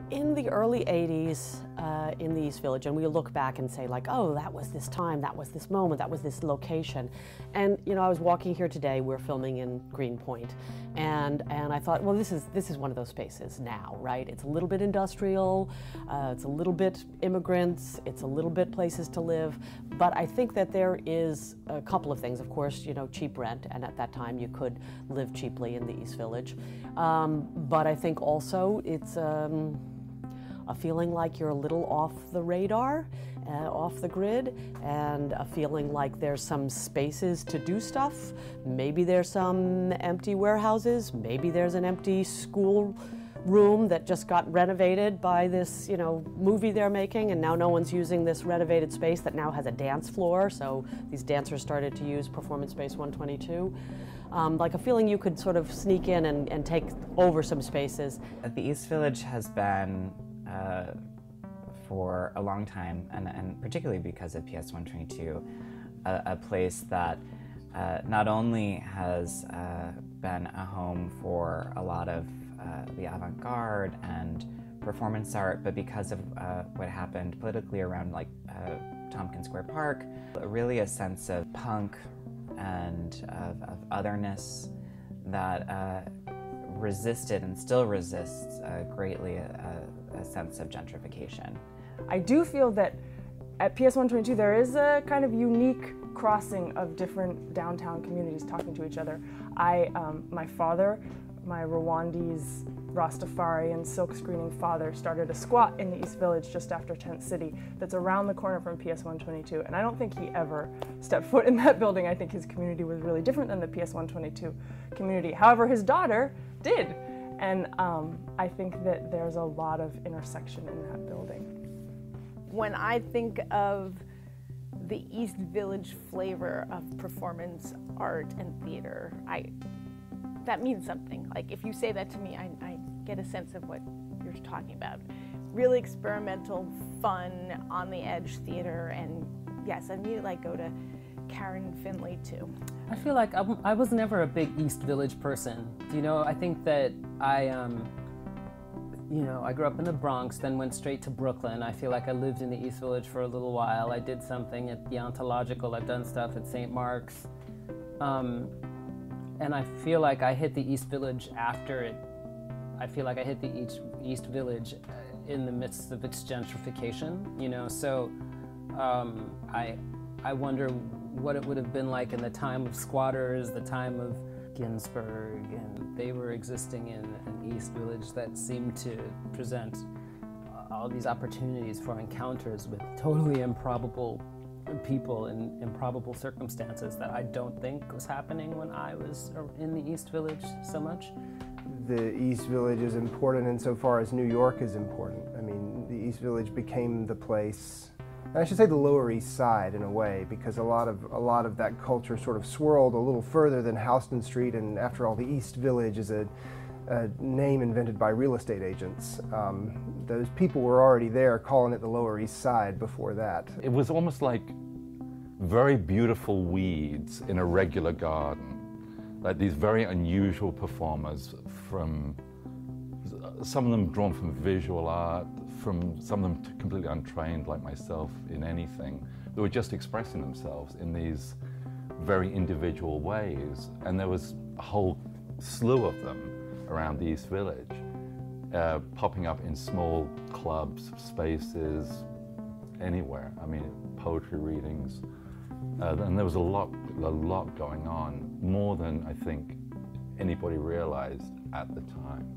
In the early 80s in the East Village, and we look back and say like, oh, that was this time, that was this moment, that was this location. And you know, I was walking here today, we're filming in Greenpoint, and I thought, well, this is one of those spaces now, right? It's a little bit industrial, it's a little bit immigrants, it's a little bit places to live, but I think that there is a couple of things. Of course, you know, cheap rent, and at that time you could live cheaply in the East Village. But I think also it's a feeling like you're a little off the radar, off the grid, and a feeling like there's some spaces to do stuff. Maybe there's some empty warehouses, maybe there's an empty school room that just got renovated by this, you know, movie they're making, and now no one's using this renovated space that now has a dance floor, so these dancers started to use Performance Space 122. Like a feeling you could sort of sneak in and take over some spaces. The East Village has been for a long time, and particularly because of PS122, a place that not only has been a home for a lot of the avant-garde and performance art, but because of what happened politically around like Tompkins Square Park, really a sense of punk and of otherness that resisted and still resists greatly a sense of gentrification. I do feel that at PS122 there is a kind of unique crossing of different downtown communities talking to each other. My father, my Rwandese Rastafarian silk-screening father, started a squat in the East Village just after Tent City that's around the corner from PS122, and I don't think he ever stepped foot in that building. I think his community was really different than the PS122 community. However, his daughter did, and I think that there's a lot of intersection in that building. When I think of the East Village flavor of performance art and theater, that means something. Like if you say that to me, I get a sense of what you're talking about. Really experimental, fun, on the edge theater, and yes, I immediately like go to Karen Finley too. I feel like I was never a big East Village person. You know, I think that you know, I grew up in the Bronx, then went straight to Brooklyn. I feel like I lived in the East Village for a little while. I did something at the Ontological. I've done stuff at St. Mark's. And I feel like I hit the East Village after it. I feel like I hit the East Village in the midst of its gentrification, you know, so I wonder what it would have been like in the time of squatters, the time of Ginsberg, and they were existing in an East Village that seemed to present all these opportunities for encounters with totally improbable people in improbable circumstances that I don't think was happening when I was in the East Village so much. The East Village is important insofar as New York is important. I mean, the East Village became the place, and I should say the Lower East Side in a way, because a lot of that culture sort of swirled a little further than Houston Street, and after all, the East Village is a name invented by real estate agents. Those people were already there calling it the Lower East Side before that. It was almost like very beautiful weeds in a regular garden. Like these very unusual performers, from some of them drawn from visual art, from some of them completely untrained like myself in anything. They were just expressing themselves in these very individual ways. And there was a whole slew of them around the East Village, popping up in small clubs, spaces, anywhere. I mean, poetry readings. And there was a lot going on, more than I think anybody realized at the time.